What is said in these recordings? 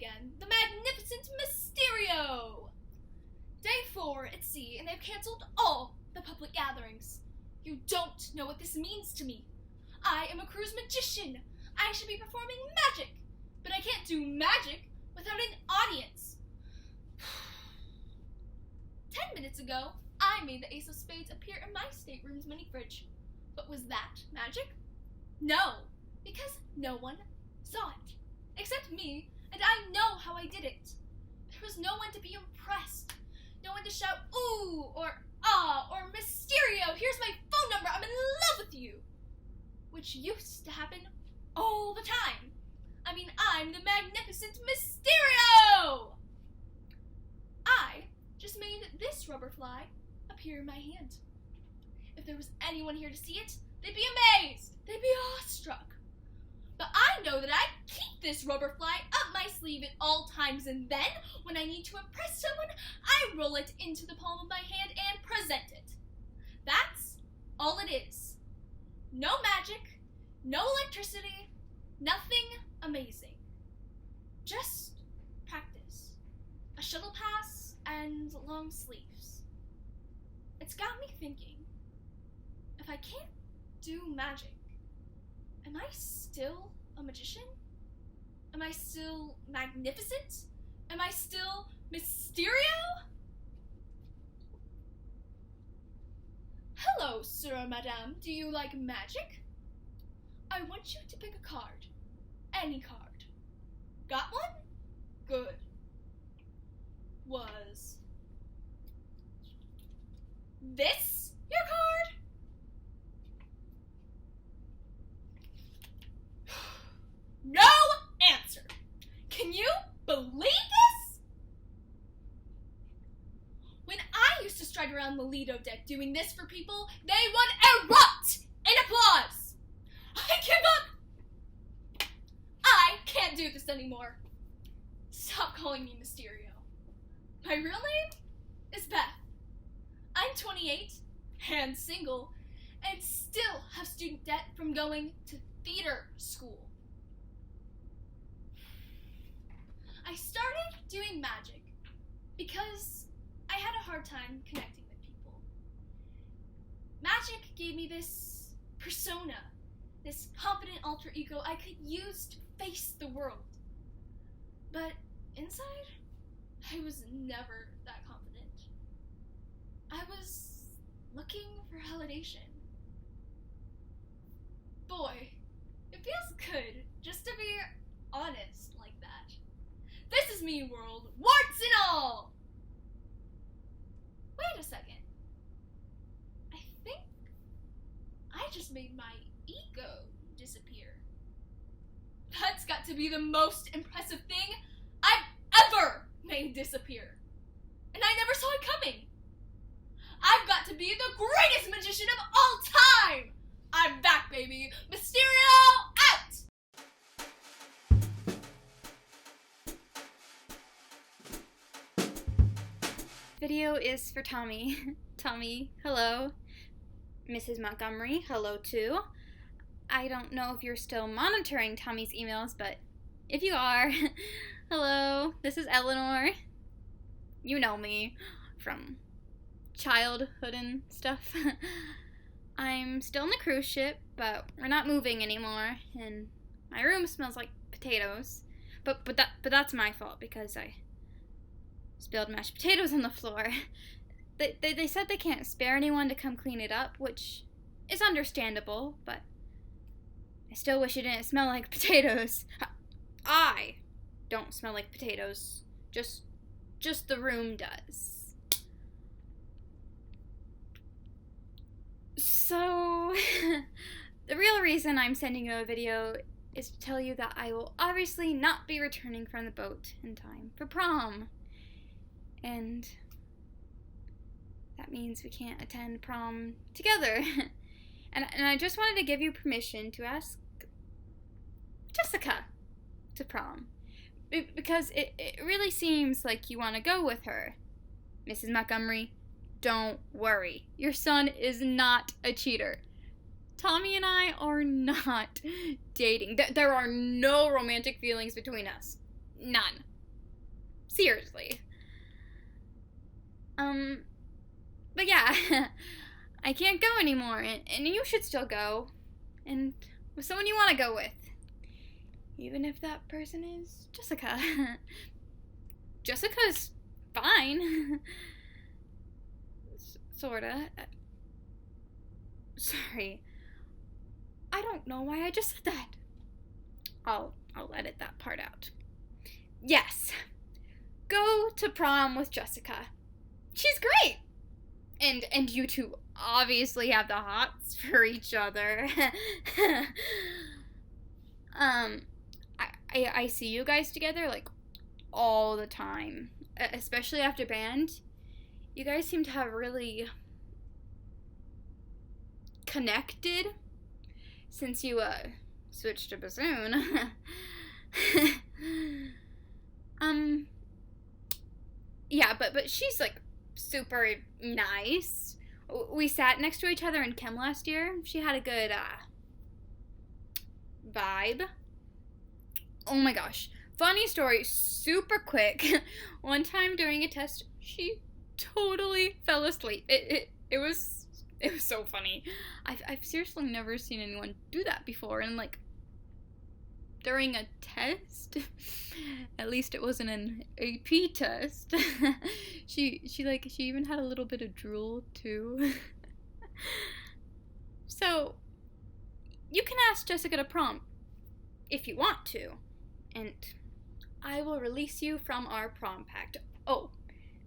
again. The magnificent Mysterio! Day 4 at sea, and they've cancelled all the public gatherings. You don't know what this means to me. I am a cruise magician. I should be performing magic, but I can't do magic without an audience. 10 minutes ago, I made the Ace of Spades appear in my stateroom's mini fridge. But was that magic? No, because no one saw it, except me, and I know how I did it. There was no one to be impressed, no one to shout, ooh, or ah, or Mysterio, here's my phone number, I'm in love with you, which used to happen all the time. I mean, I'm the magnificent Mysterio! I just made this rubber fly appear in my hand. If there was anyone here to see it, they'd be amazed, they'd be awestruck. But I know that I keep this rubber fly up my sleeve at all times, and then, when I need to impress someone, I roll it into the palm of my hand and present it. That's all it is. No magic, no electricity, nothing amazing. Just practice. A shuttle pass and long sleeves. It's got me thinking, if I can't do magic, am I still a magician? Am I still magnificent? Am I still Mysterio? Hello, sir or madame. Do you like magic? I want you to pick a card. Any card. Got one? Good. Was this your card? No answer. Can you believe this? When I used to stride around the Lido deck doing this for people, they would erupt in applause. I give up. I can't do this anymore. Stop calling me Mysterio. My real name is Beth. I'm 28 and single and still have student debt from going to theater school. I started doing magic because I had a hard time connecting with people. Magic gave me this persona, this confident alter ego I could use to face the world. But inside, I was never that confident. I was looking for validation. Boy, it feels good just to be honest like that. This is me, world, warts and all! Wait a second. I think I just made my ego disappear. That's got to be the most impressive thing I've ever made disappear. And I never saw it coming. I've got to be the greatest magician of all time! I'm back, baby! Mysterio out! Video is for Tommy. Tommy, hello. Mrs. Montgomery, hello too. I don't know if you're still monitoring Tommy's emails, but if you are, hello, this is Eleanor. You know me from childhood and stuff. I'm still on the cruise ship, but we're not moving anymore, and my room smells like potatoes. But that's my fault because I spilled mashed potatoes on the floor. They said they can't spare anyone to come clean it up, which is understandable, but I still wish it didn't smell like potatoes. I don't smell like potatoes. Just the room does. So, the real reason I'm sending you a video is to tell you that I will obviously not be returning from the boat in time for prom. And that means we can't attend prom together. And I just wanted to give you permission to ask Jessica to prom. Because it really seems like you want to go with her. Mrs. Montgomery, don't worry. Your son is not a cheater. Tommy and I are not dating. There are no romantic feelings between us. None. Seriously. But yeah, I can't go anymore, and you should still go. And with someone you want to go with. Even if that person is Jessica. Jessica's fine. Sorta. Sorry. I don't know why I just said that. I'll edit that part out. Yes. Go to prom with Jessica. She's great. And you two obviously have the hots for each other. I see you guys together like all the time, especially after band. You guys seem to have really connected since you switched to bassoon. Yeah, but she's like super nice. We sat next to each other in chem last year. She had a good vibe. Oh my gosh. Funny story, super quick. One time during a test, she totally fell asleep. It was so funny. I've seriously never seen anyone do that before, and like during a test. At least it wasn't an AP test. She even had a little bit of drool too. So you can ask Jessica to prom if you want to, and I will release you from our prom pact. Oh,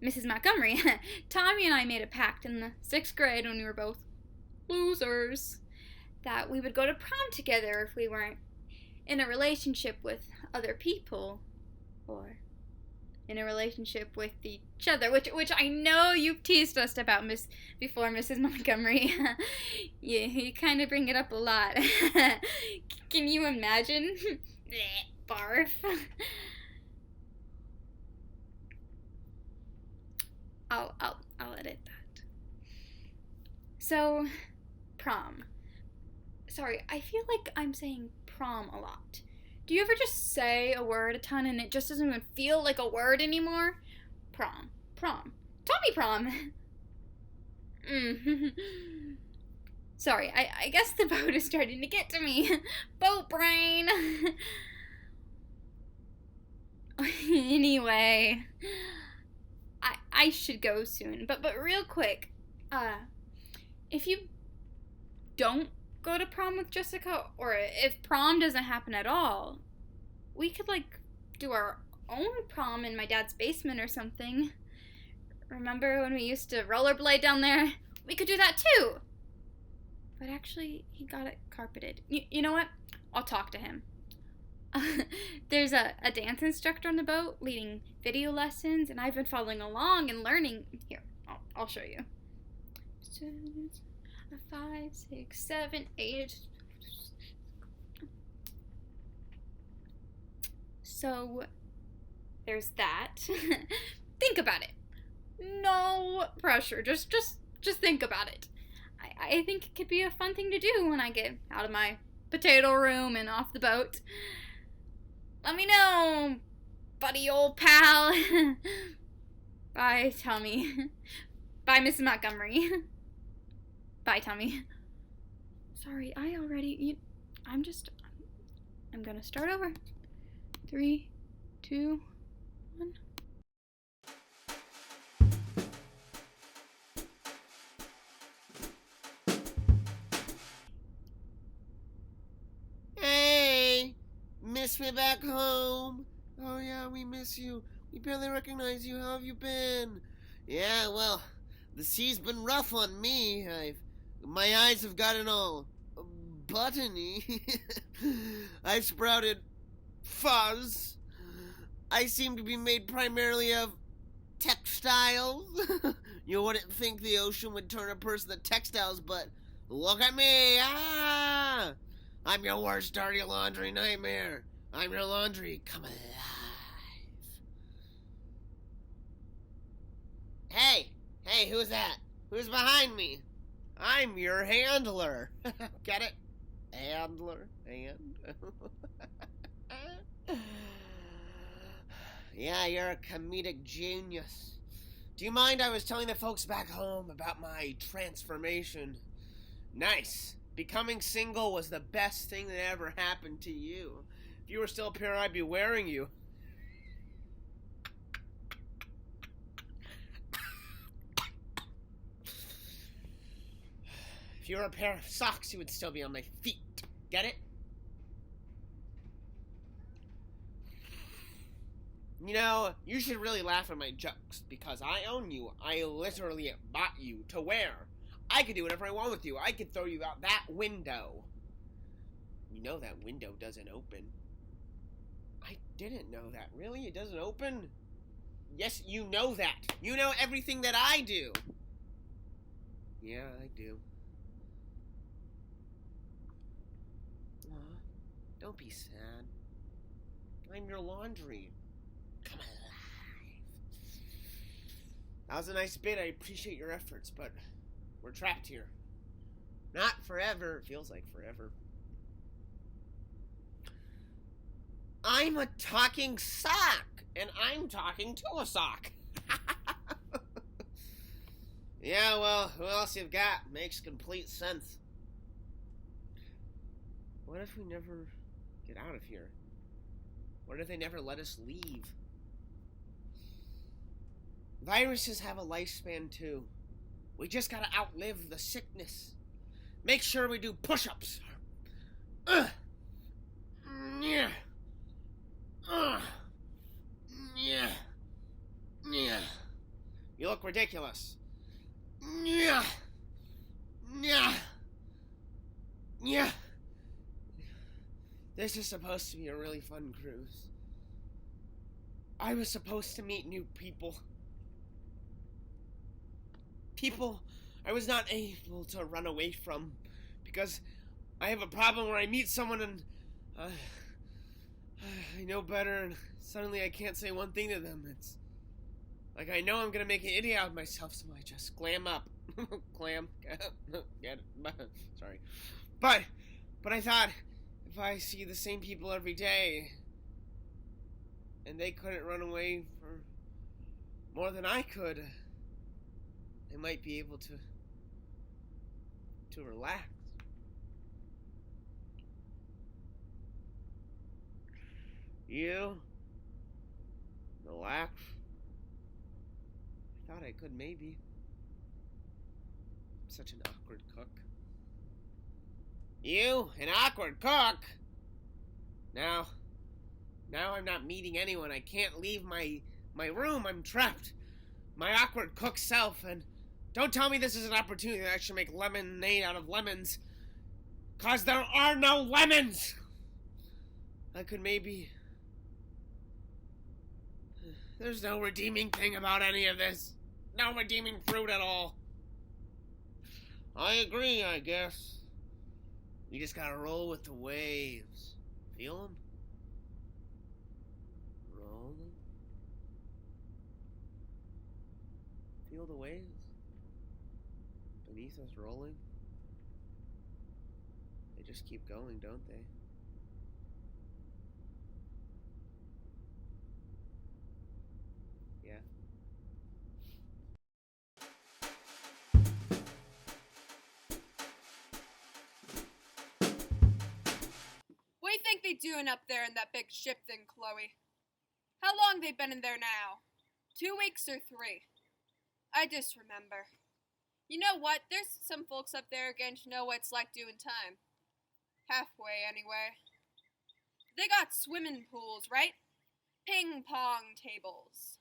Mrs. Montgomery, Tommy and I made a pact in the 6th grade when we were both losers that we would go to prom together if we weren't in a relationship with other people, or in a relationship with each other, which I know you've teased us about, before, Mrs. Montgomery. You kind of bring it up a lot. Can you imagine? Barf. I'll edit that. So, prom. Sorry, I feel like I'm saying prom a lot. Do you ever just say a word a ton and it just doesn't even feel like a word anymore? Prom. Tommy prom. Sorry, I guess the boat is starting to get to me. Boat brain. Anyway, I should go soon, but real quick, if you don't go to prom with Jessica, or if prom doesn't happen at all, we could like do our own prom in my dad's basement or something. Remember when we used to rollerblade down there? We could do that too. But actually, he got it carpeted. You know what? I'll talk to him. There's a dance instructor on the boat leading video lessons, and I've been following along and learning. Here, I'll show you. 5, 6, 7, 8. So there's that. Think about it. No pressure. Just think about it. I think it could be a fun thing to do when I get out of my potato room and off the boat. Let me know, buddy old pal. Bye, Tommy. Bye, Mrs. Montgomery. Bye, Tommy. Sorry, I'm gonna start over. 3, 2, 1. Hey! Miss me back home? Oh yeah, we miss you. We barely recognize you. How have you been? Yeah, well, the sea's been rough on me. My eyes have gotten all buttony. I've sprouted fuzz. I seem to be made primarily of textiles. You wouldn't think the ocean would turn a person to textiles, but look at me. Ah! I'm your worst dirty laundry nightmare. I'm your laundry come alive. Hey, who's that? Who's behind me? I'm your handler. Get it? Handler. Yeah, you're a comedic genius. Do you mind I was telling the folks back home about my transformation? Nice. Becoming single was the best thing that ever happened to you. If you were still up here, I'd be wearing you. If you were a pair of socks, you would still be on my feet. Get it? You know, you should really laugh at my jokes, because I own you. I literally bought you to wear. I could do whatever I want with you. I could throw you out that window. You know that window doesn't open. I didn't know that. Really? It doesn't open? Yes, you know that. You know everything that I do. Yeah, I do. Aw, don't be sad. I'm your laundry. Come alive. That was a nice bit. I appreciate your efforts, but we're trapped here. Not forever. It feels like forever. I'm a talking sock, and I'm talking to a sock. Yeah, well, who else you've got? Makes complete sense. What if we never get out of here? What if they never let us leave? Viruses have a lifespan too. We just gotta outlive the sickness. Make sure we do push-ups. Yeah. Yeah. Yeah. You look ridiculous. Yeah. Yeah. Yeah. This is supposed to be a really fun cruise. I was supposed to meet new people. People I was not able to run away from, because I have a problem where I meet someone and I know better, and suddenly I can't say one thing to them. It's like I know I'm gonna make an idiot out of myself, so I just clam up. Clam. Get it? Sorry. But I thought, if I see the same people every day, and they couldn't run away for more than I could, I might be able to relax. You? Relax? I thought I could, maybe. I'm such an awkward cook. You? An awkward cook? Now I'm not meeting anyone. I can't leave my room. I'm trapped. My awkward cook self, and don't tell me this is an opportunity to actually make lemonade out of lemons. 'Cause there are no lemons! I could maybe... There's no redeeming thing about any of this. No redeeming fruit at all. I agree, I guess. You just gotta roll with the waves. Feel them? Roll them. Feel the waves beneath us rolling. They just keep going, don't they? Yeah. What do you think they doing up there in that big ship thing, Chloe? How long they been in there now? 2 weeks or 3? I disremember. You know what? There's some folks up there getting to know what it's like doing time. Halfway, anyway. They got swimming pools, right? Ping pong tables.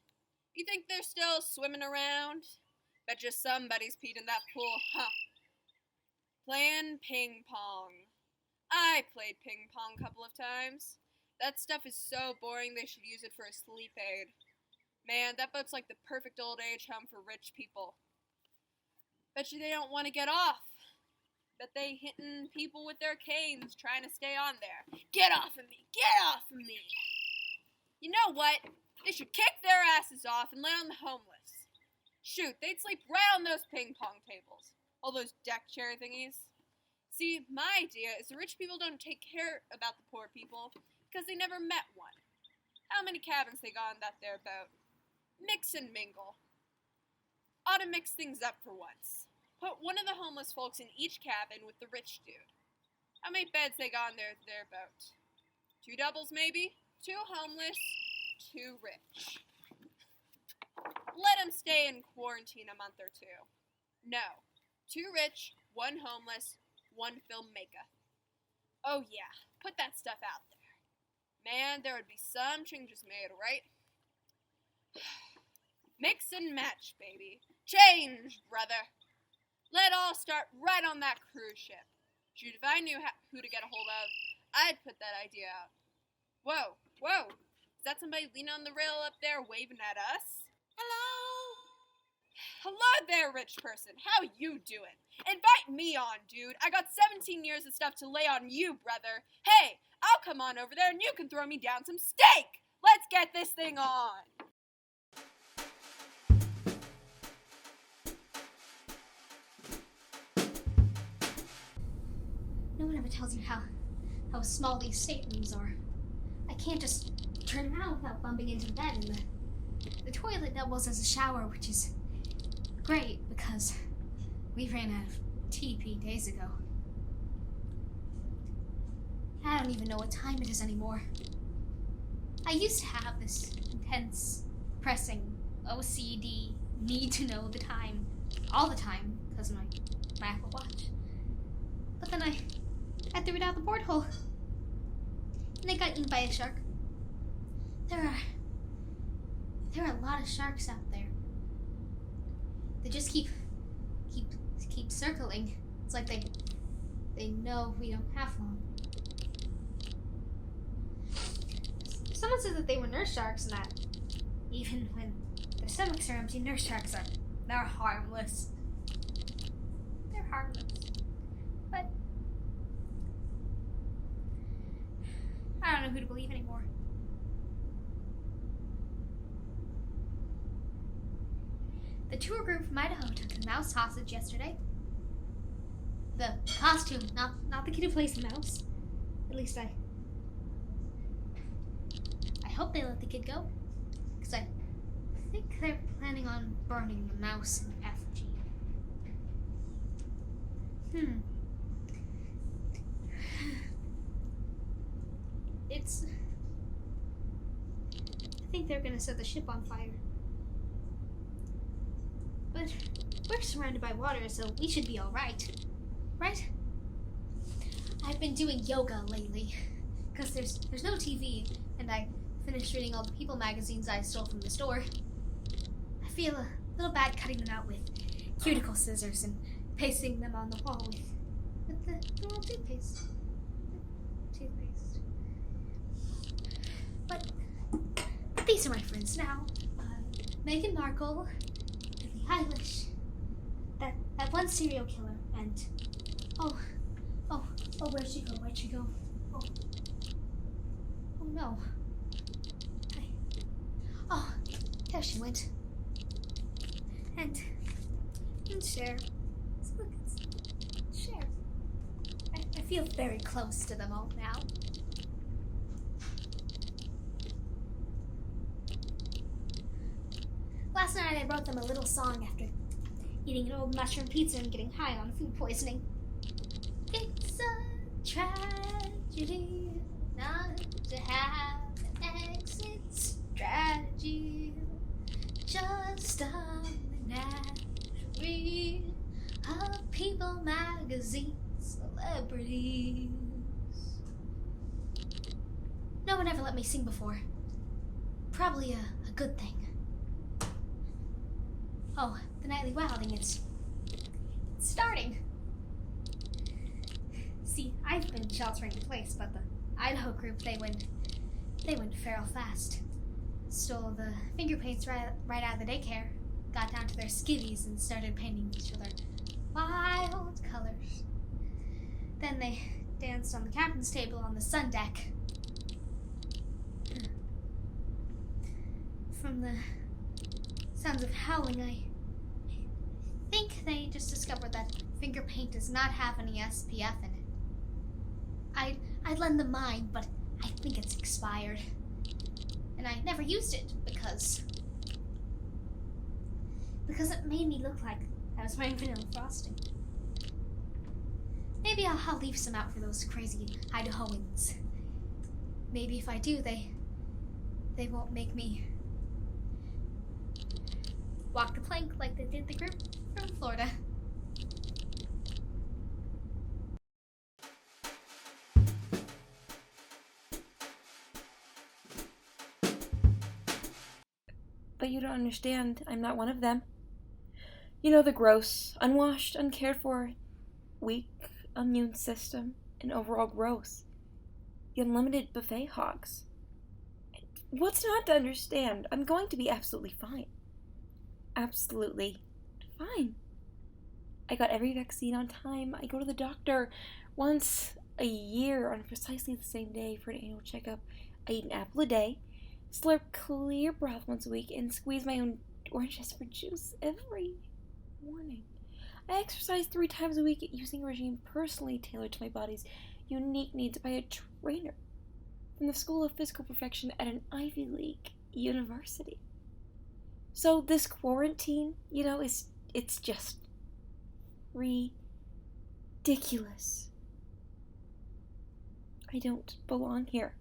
You think they're still swimming around? Betcha somebody's peed in that pool, huh? Playing ping pong. I played ping pong a couple of times. That stuff is so boring they should use it for a sleep aid. Man, that boat's like the perfect old age home for rich people. Bet you they don't want to get off. Bet they hitting people with their canes trying to stay on there. Get off of me! Get off of me! You know what? They should kick their asses off and lay on the homeless. Shoot, they'd sleep right on those ping pong tables. All those deck chair thingies. See, my idea is the rich people don't take care about the poor people because they never met one. how many cabins they got on that there boat. Mix and mingle. Ought to mix things up for once. Put one of the homeless folks in each cabin with the rich dude. How many beds they got on their boat? 2 doubles maybe? 2 homeless, 2 rich. Let them stay in quarantine a month or 2. No. 2 rich, 1 homeless, 1 filmmaker. Oh yeah, put that stuff out there. Man, there would be some changes made, right? Mix and match, baby. Change, brother. Let all start right on that cruise ship. Shoot, if I knew who to get a hold of, I'd put that idea out. Whoa, whoa. Is that somebody leaning on the rail up there waving at us? Hello? Hello there, rich person. How you doing? Invite me on, dude. I got 17 years of stuff to lay on you, brother. Hey, I'll come on over there and you can throw me down some steak. Let's get this thing on. No one ever tells you how small these staterooms are. I can't just turn around without bumping into the bed, and the toilet doubles as a shower, which is great because we ran out of TP days ago. I don't even know what time it is anymore. I used to have this intense, pressing OCD need to know the time all the time because of my Apple Watch. But then I threw it out the porthole. And it got eaten by a shark. There are a lot of sharks out there. They just keep circling. It's like they know we don't have long. Someone said that they were nurse sharks and that even when their stomachs are empty, nurse sharks they're harmless. They're harmless. But I don't know who to believe anymore. The tour group from Idaho took a mouse hostage yesterday. The costume, not the kid who plays the mouse. At least I hope they let the kid go. Because I think they're planning on burning the mouse in effigy. I think they're gonna set the ship on fire. But we're surrounded by water, so we should be alright. Right? I've been doing yoga lately, because there's no TV, and I finished reading all the People magazines I stole from the store. I feel a little bad cutting them out with cuticle scissors and pasting them on the wall with the little toothpaste. But these are my friends now. Meghan Markle, Billie Eilish, that one serial killer, and oh, where'd she go? Oh no. There she went. And Cher. Look, it's Cher. I feel very close to them all now. Last night I wrote them a little song after eating an old mushroom pizza and getting high on food poisoning. It's a tragedy not to have an exit strategy. Just a menagerie of People magazine celebrities. No one ever let me sing before. Probably a good thing. Oh, the nightly wilding is starting. See, I've been sheltering in place, but the Idaho group, they went feral fast. Stole the finger paints right out of the daycare, got down to their skivvies and started painting each other wild colors. Then they danced on the captain's table on the sun deck. From the sounds of howling, I think they just discovered that finger paint does not have any SPF in it. I'd lend them mine, but I think it's expired. and I never used it because it made me look like I was wearing vanilla frosting. Maybe I'll leave some out for those crazy Idahoans. Maybe if I do, they won't make me walk the plank like they did the group from Florida. But you don't understand. I'm not one of them. You know, the gross, unwashed, uncared for, weak immune system, and overall gross. The unlimited buffet hogs. What's not to understand? I'm going to be absolutely fine. Absolutely fine. I got every vaccine on time. I go to the doctor once a year on precisely the same day for an annual checkup. I eat an apple a day, slurp clear broth once a week, and squeeze my own oranges for juice every morning. I exercise 3 times a week using a regime personally tailored to my body's unique needs by a trainer from the School of Physical Perfection at an Ivy League university. So this quarantine, you know, it's just ridiculous. I don't belong here.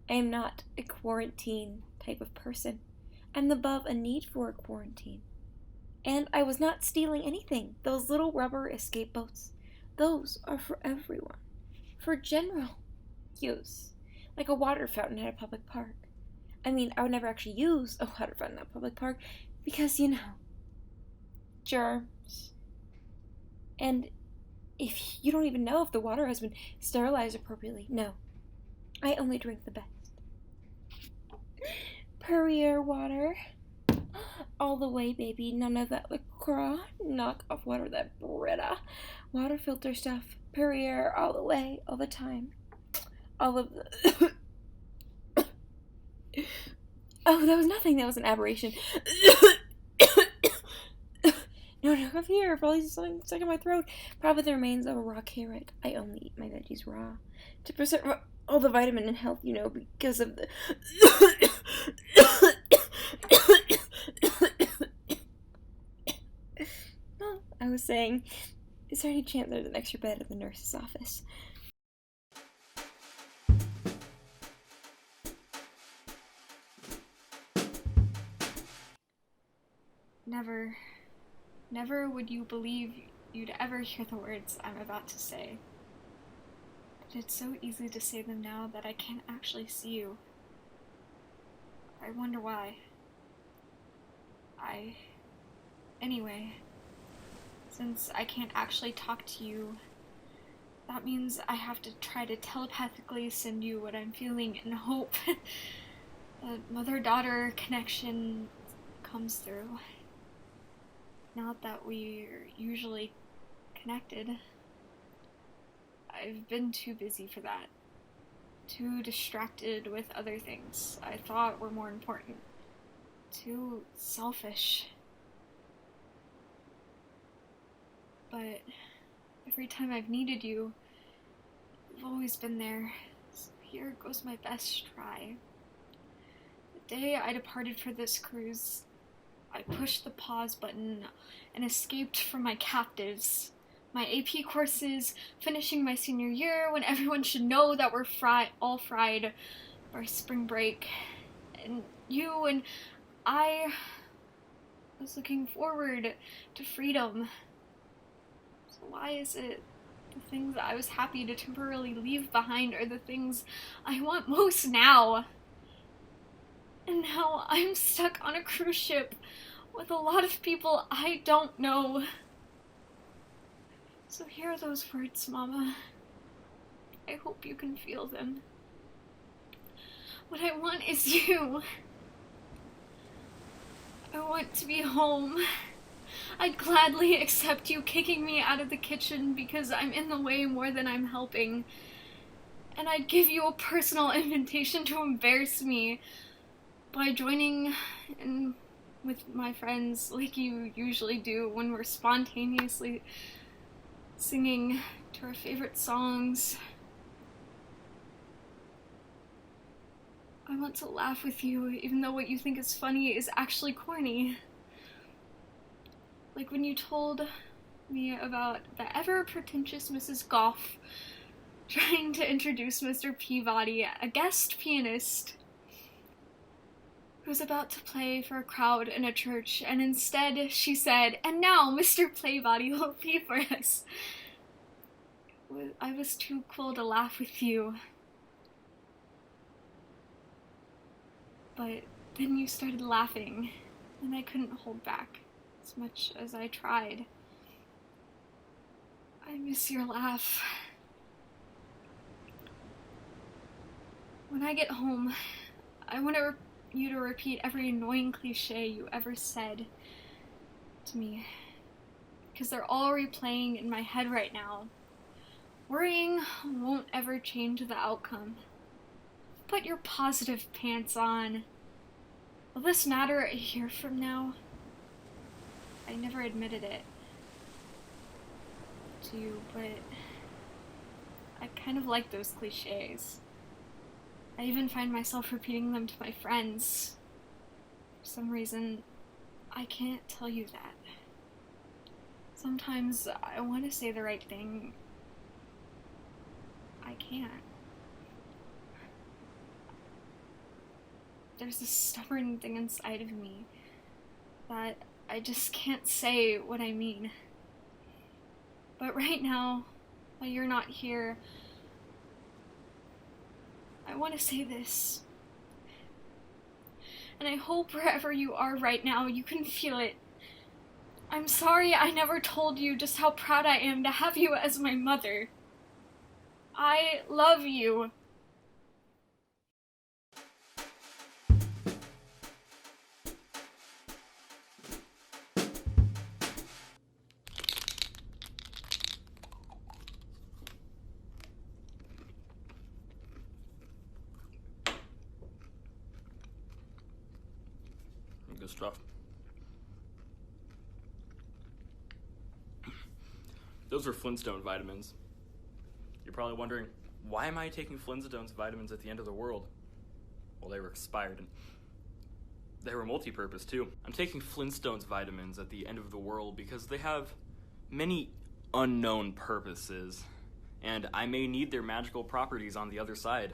I am not a quarantine type of person. I'm above a need for a quarantine. And I was not stealing anything. Those little rubber escape boats, those are for everyone. For general use. Like a water fountain at a public park. I mean, I would never actually use a water fountain at a public park because, you know, germs. And if you don't even know if the water has been sterilized appropriately. No. I only drink the best. Perrier water. All the way, baby. None of that LaCroix knockoff water, that Brita water filter stuff. Perrier all the way, all the time. All of the... Oh, that was nothing. That was an aberration. No, come here. Probably something stuck in my throat. Probably the remains of a raw carrot. I only eat my veggies raw. To preserve all the vitamin and health, you know, because of the... Well, I was saying, is there any chance there's an extra bed at the nurse's office? Never would you believe you'd ever hear the words I'm about to say. But it's so easy to say them now that I can't actually see you. I wonder why. Anyway, since I can't actually talk to you, that means I have to try to telepathically send you what I'm feeling and hope a mother-daughter connection comes through. Not that we're usually connected. I've been too busy for that. Too distracted with other things I thought were more important. Too selfish. But every time I've needed you, you've always been there. So here goes my best try. The day I departed for this cruise, I pushed the pause button and escaped from my captives. My AP courses, finishing my senior year when everyone should know that we're all fried by spring break. And you and I was looking forward to freedom. So why is it the things that I was happy to temporarily leave behind are the things I want most now? And now I'm stuck on a cruise ship with a lot of people I don't know. So here are those words, Mama. I hope you can feel them. What I want is you. I want to be home. I'd gladly accept you kicking me out of the kitchen because I'm in the way more than I'm helping. And I'd give you a personal invitation to embarrass me by joining in with my friends like you usually do when we're spontaneously singing to our favorite songs. I want to laugh with you, even though what you think is funny is actually corny. Like when you told me about the ever-pretentious Mrs. Goff trying to introduce Mr. Peabody, a guest pianist, who was about to play for a crowd in a church, and instead she said, "And now Mr. Playbody will play for us." I was too cool to laugh with you. But then you started laughing, and I couldn't hold back, as much as I tried. I miss your laugh. When I get home, I want you to repeat every annoying cliche you ever said to me, because they're all replaying in my head right now. Worrying won't ever change the outcome. Put your positive pants on. Will this matter a year from now? I never admitted it to you, but I kind of like those cliches. I even find myself repeating them to my friends. For some reason, I can't tell you that. Sometimes I want to say the right thing. I can't. There's this stubborn thing inside of me that I just can't say what I mean. But right now, while you're not here, I want to say this. And I hope wherever you are right now, you can feel it. I'm sorry I never told you just how proud I am to have you as my mother. I love you. Good stuff. Those are Flintstone vitamins. You're probably wondering, why am I taking Flintstone's vitamins at the end of the world? Well, they were expired, and they were multi-purpose too. I'm taking Flintstone's vitamins at the end of the world because they have many unknown purposes, and I may need their magical properties on the other side.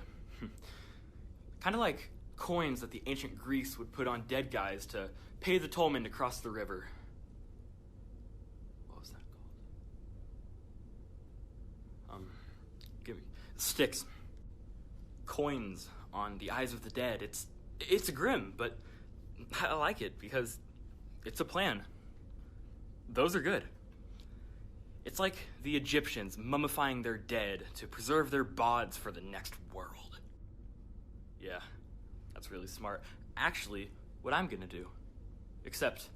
Kind of like coins that the ancient Greeks would put on dead guys to pay the tollman to cross the river. What was that called? Give me sticks. Coins on the eyes of the dead. It's grim, but I like it because it's a plan. Those are good. It's like the Egyptians mummifying their dead to preserve their bods for the next world. Yeah, that's really smart. Actually, what I'm gonna do, except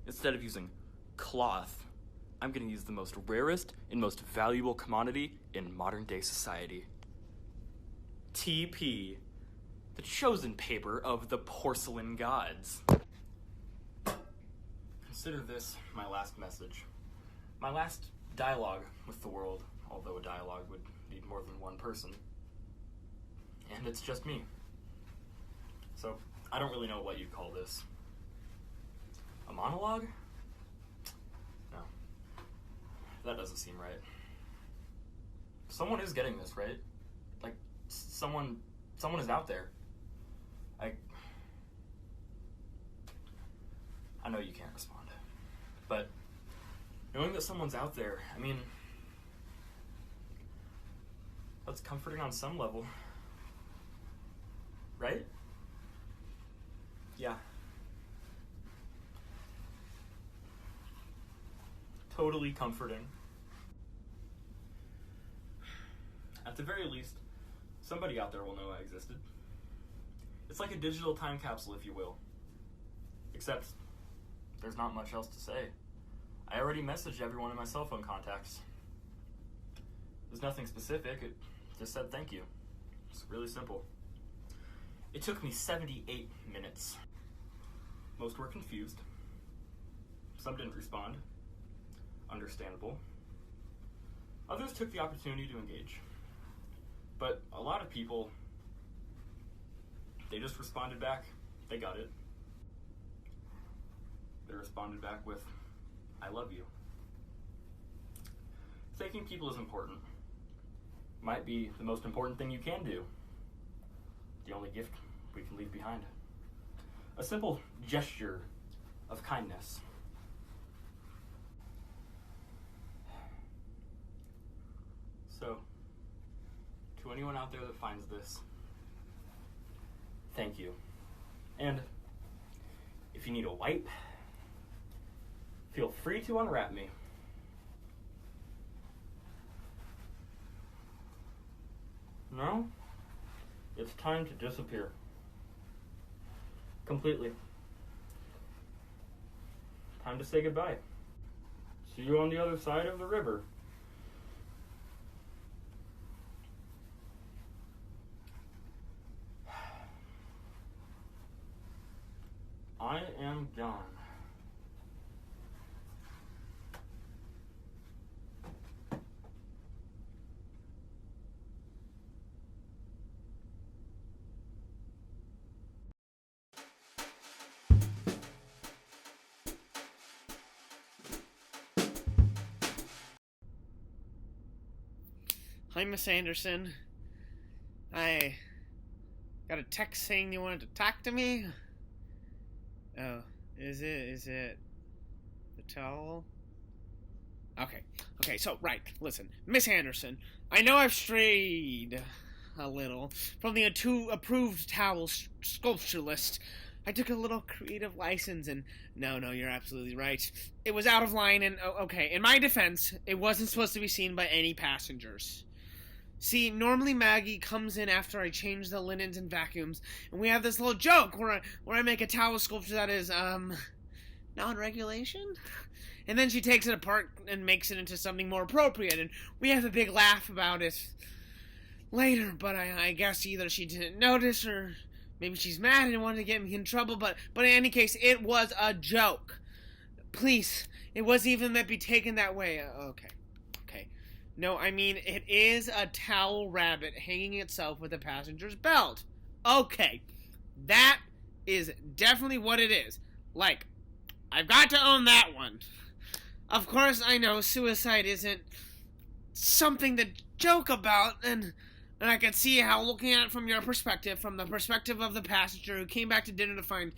instead of using cloth, I'm gonna use the most rarest and most valuable commodity in modern day society. TP, the chosen paper of the porcelain gods. Consider this my last message. My last dialogue with the world, although a dialogue would need more than one person. And it's just me. So, I don't really know what you'd call this. A monologue? No. That doesn't seem right. Someone is getting this, right? Like, someone is out there. I know you can't respond. But knowing that someone's out there, I mean, that's comforting on some level. Right? Yeah. Totally comforting. At the very least, somebody out there will know I existed. It's like a digital time capsule, if you will. Except, there's not much else to say. I already messaged everyone in my cell phone contacts. There's nothing specific, it just said thank you. It's really simple. It took me 78 minutes. Most were confused. Some didn't respond. Understandable. Others took the opportunity to engage. But a lot of people, they just responded back. They got it. They responded back with, I love you. Thanking people is important. Might be the most important thing you can do. The only gift we can leave behind. A simple gesture of kindness. So, to anyone out there that finds this, thank you. And if you need a wipe, feel free to unwrap me. No, it's time to disappear. Completely. Time to say goodbye. See you on the other side of the river. I am Jon. Hi, Miss Anderson. I got a text saying you wanted to talk to me. Oh, is it the towel? Okay, so, right, listen. Miss Anderson, I know I've strayed a little from the approved towel sculpture list. I took a little creative license and, no, you're absolutely right. It was out of line and, okay, in my defense, it wasn't supposed to be seen by any passengers. See, normally Maggie comes in after I change the linens and vacuums, and we have this little joke where I make a towel sculpture that is, non-regulation? And then she takes it apart and makes it into something more appropriate, and we have a big laugh about it later, but I guess either she didn't notice, or maybe she's mad and wanted to get me in trouble, but in any case, it was a joke. Please, it wasn't even meant to be taken that way. Okay. No, I mean, it is a towel rabbit hanging itself with a passenger's belt. Okay, that is definitely what it is. Like, I've got to own that one. Of course, I know suicide isn't something to joke about, and I can see how, looking at it from your perspective, from the perspective of the passenger who came back to dinner to find,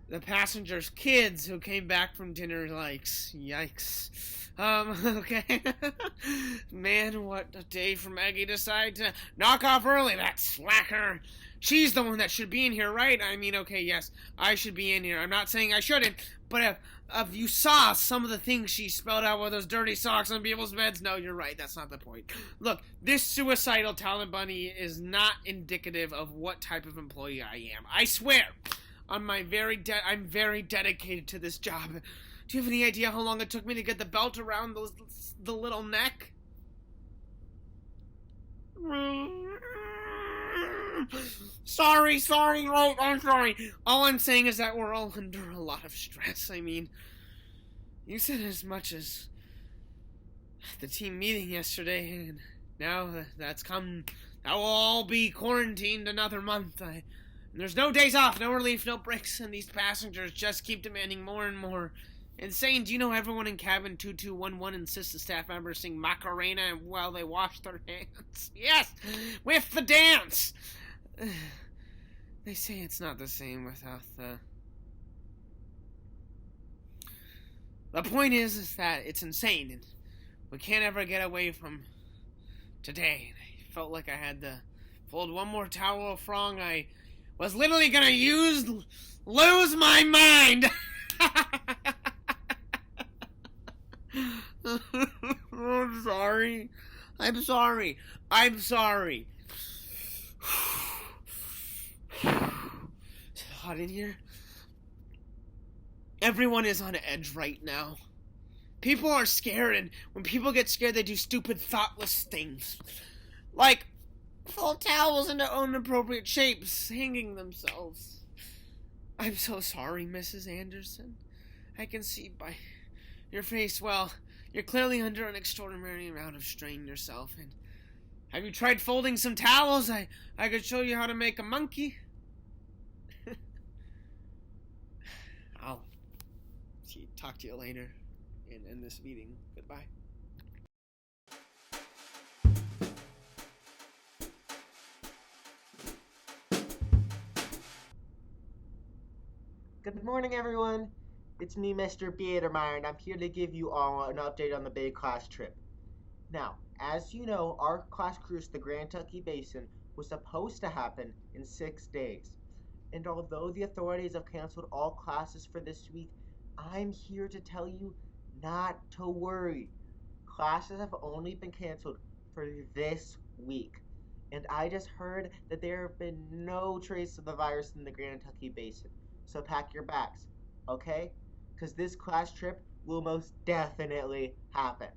the passenger's kids who came back from dinner, like, yikes. Okay. Man, what a day for Maggie to decide to knock off early, that slacker. She's the one that should be in here, right? I mean, okay, yes, I should be in here. I'm not saying I shouldn't, but if you saw some of the things she spelled out with those dirty socks on people's beds, no, you're right, that's not the point. Look, this suicidal talent bunny is not indicative of what type of employee I am. I swear, I'm very dedicated to this job. Do you have any idea how long it took me to get the belt around the little neck? Sorry, right, I'm sorry. All I'm saying is that we're all under a lot of stress. I mean, you said as much as the team meeting yesterday, and now that will all be quarantined another month. And there's no days off, no relief, no breaks, and these passengers just keep demanding more and more. Insane, do you know everyone in cabin 2211 insists the staff members sing Macarena while they wash their hands? Yes, with the dance! They say it's not the same without the... The point is that it's insane, and we can't ever get away from today. I felt like I had to fold one more towel wrong. I was literally gonna lose my mind! I'm sorry. Is it hot in here? Everyone is on edge right now. People are scared, and when people get scared, they do stupid, thoughtless things. Like, fold towels into inappropriate shapes, hanging themselves. I'm so sorry, Mrs. Anderson. I can see by your face, well, you're clearly under an extraordinary amount of strain yourself, and Have you tried folding some towels? I could show you how to make a monkey. I'll talk to you later and end this meeting. Goodbye. Good morning, everyone. It's me, Mr. Biedermeyer, and I'm here to give you all an update on the big class trip. Now, as you know, our class cruise to the Grand Tucky Basin was supposed to happen in 6 days. And although the authorities have canceled all classes for this week, I'm here to tell you not to worry. Classes have only been canceled for this week. And I just heard that there have been no trace of the virus in the Grand Tucky Basin. So pack your bags, okay? Because this class trip will most definitely happen.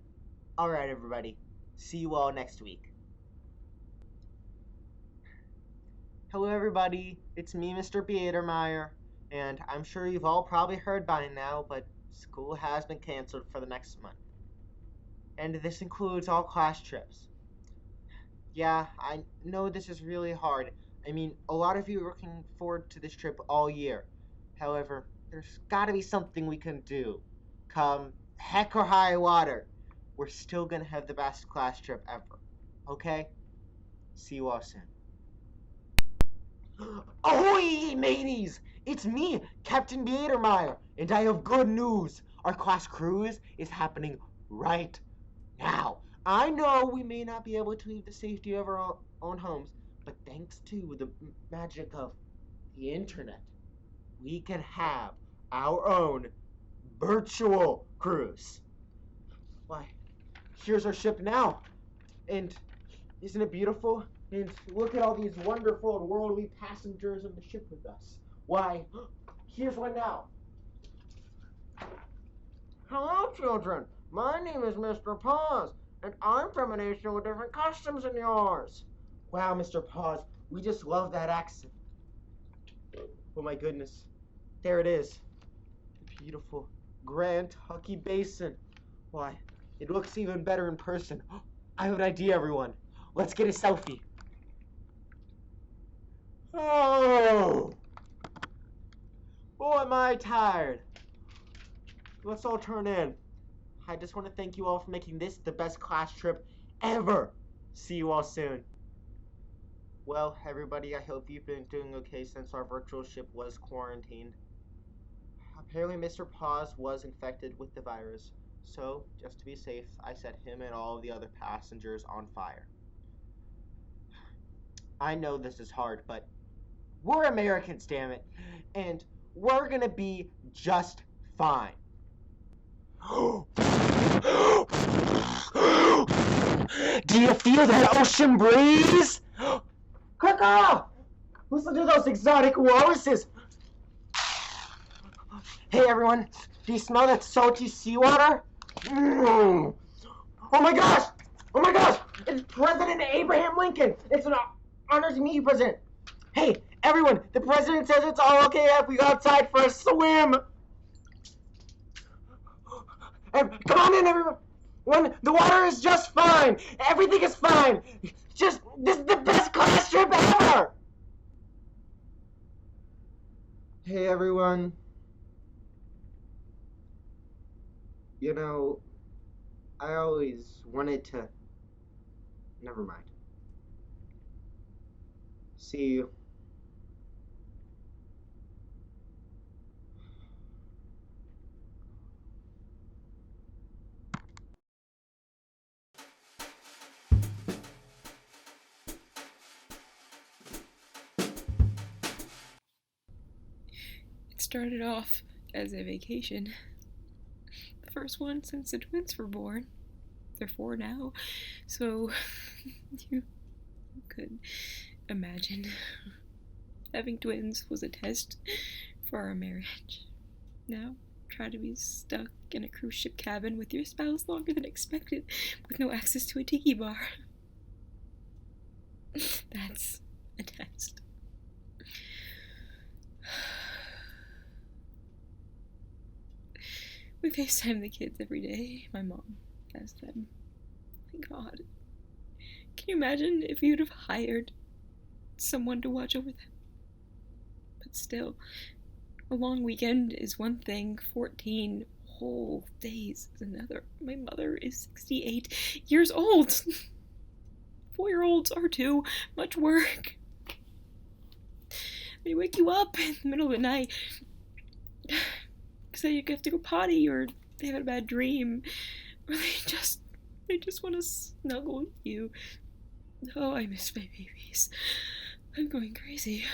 Alright, everybody. See you all next week. Hello, everybody. It's me, Mr. Biedermeyer. And I'm sure you've all probably heard by now, but school has been canceled for the next month. And this includes all class trips. Yeah, I know this is really hard. I mean, a lot of you are looking forward to this trip all year. However, there's gotta be something we can do. Come heck or high water, we're still gonna have the best class trip ever. Okay? See you all soon. Ahoy, mateys! It's me, Captain Biedermeyer, and I have good news. Our class cruise is happening right now. I know we may not be able to leave the safety of our own homes, but thanks to the magic of the internet, we can have our own virtual cruise. Why, here's our ship now. And isn't it beautiful? And look at all these wonderful and worldly passengers on the ship with us. Why, here's one now. Hello, children. My name is Mr. Paws, and I'm from a nation with different customs than yours. Wow, Mr. Paws, we just love that accent. Oh my goodness. There it is. The beautiful Grand Tucky Basin. Why, it looks even better in person. I have an idea, everyone. Let's get a selfie. Oh! Boy, am I tired. Let's all turn in. I just want to thank you all for making this the best class trip ever. See you all soon. Well, everybody, I hope you've been doing okay since our virtual ship was quarantined. Apparently, Mr. Paws was infected with the virus, so just to be safe, I set him and all of the other passengers on fire. I know this is hard, but we're Americans, damn it, and we're gonna be just fine. Do you feel that ocean breeze? Caw-caw! Listen to those exotic walruses. Hey everyone, do you smell that salty seawater? Oh my gosh! Oh my gosh! It's President Abraham Lincoln! It's an honor to meet you, President. Hey, everyone, the President says it's all okay if we go outside for a swim. Come on in, everyone. The water is just fine. Everything is fine. Just, this is the best class trip ever. Hey, everyone. You know, I always wanted to... Never mind. See you. It started off as a vacation. The first one since the twins were born. They're 4 now, so you could imagine. Having twins was a test for our marriage. Now, try to be stuck in a cruise ship cabin with your spouse longer than expected, with no access to a tiki bar. That's a test. We FaceTime the kids every day. My mom has them. My God. Can you imagine if you'd have hired someone to watch over them? But still, a long weekend is one thing, 14 whole days is another. My mother is 68 years old. 4-year-olds are too much work. They wake you up in the middle of the night because you have to go potty, or they have a bad dream, or they just want to snuggle with you. Oh, I miss my babies. I'm going crazy.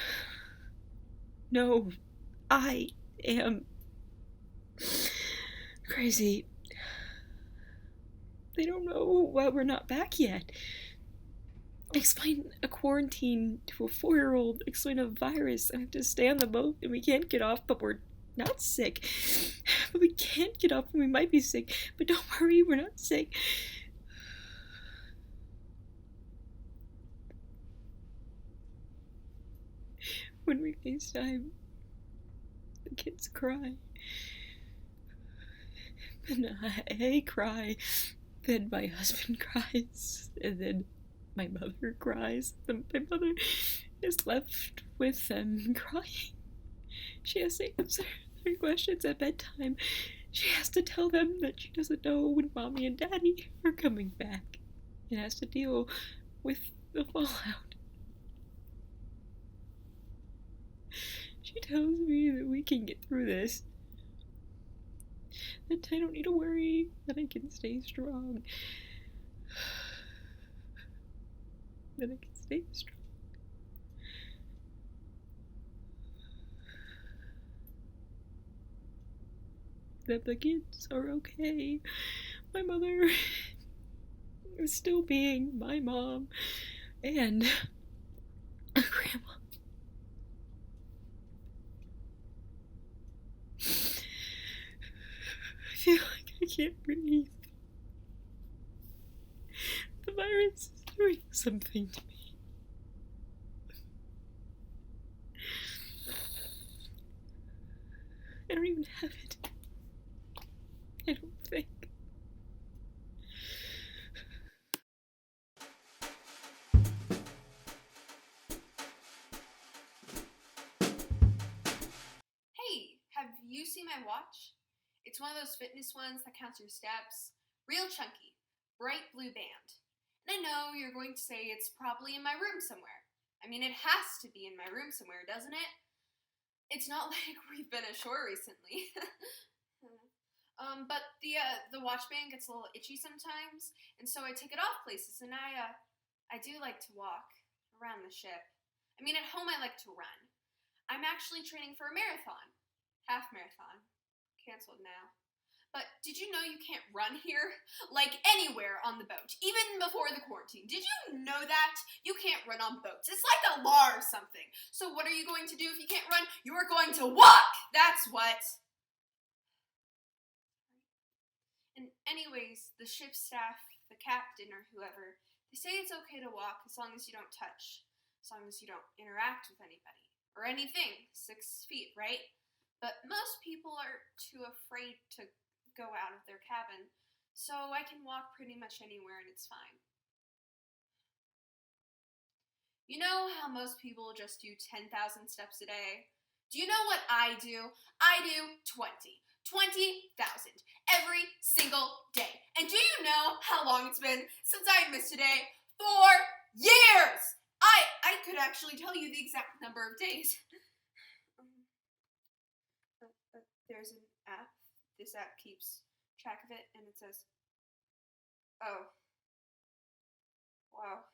No, I am crazy. They don't know why we're not back yet. Explain a quarantine to a 4-year-old. Explain a virus. I have to stay on the boat and we can't get off, but we're not sick. But we can't get off and we might be sick. But don't worry, we're not sick. When we FaceTime, the kids cry. And I cry. Then my husband cries. And then my mother cries. And my mother is left with them crying. She has to answer their questions at bedtime. She has to tell them that she doesn't know when Mommy and Daddy are coming back. And has to deal with the fallout. She tells me that we can get through this. That I don't need to worry, that I can stay strong. That I can stay strong. That the kids are okay. My mother is still being my mom and a grandma. I feel like I can't breathe. The virus is doing something to me. I don't even have it. I don't think. Hey, have you seen my watch? It's one of those fitness ones that counts your steps. Real chunky. Bright blue band. And I know you're going to say it's probably in my room somewhere. I mean, it has to be in my room somewhere, doesn't it? It's not like we've been ashore recently. But the watch band gets a little itchy sometimes, and so I take it off places, and I do like to walk around the ship. I mean, at home I like to run. I'm actually training for a marathon. Half marathon. Canceled now. But did you know you can't run here? Like anywhere on the boat, even before the quarantine. Did you know that? You can't run on boats. It's like a law or something. So what are you going to do if you can't run? You are going to walk! That's what. And anyways, the ship staff, the captain or whoever, they say it's okay to walk as long as you don't touch, as long as you don't interact with anybody, or anything, 6 feet, right? But most people are too afraid to go out of their cabin, so I can walk pretty much anywhere and it's fine. You know how most people just do 10,000 steps a day? Do you know what I do? I do 20,000 every single day. And do you know how long it's been since I missed a day? 4 years! I could actually tell you the exact number of days. There's an app. This app keeps track of it, and it says, oh, wow.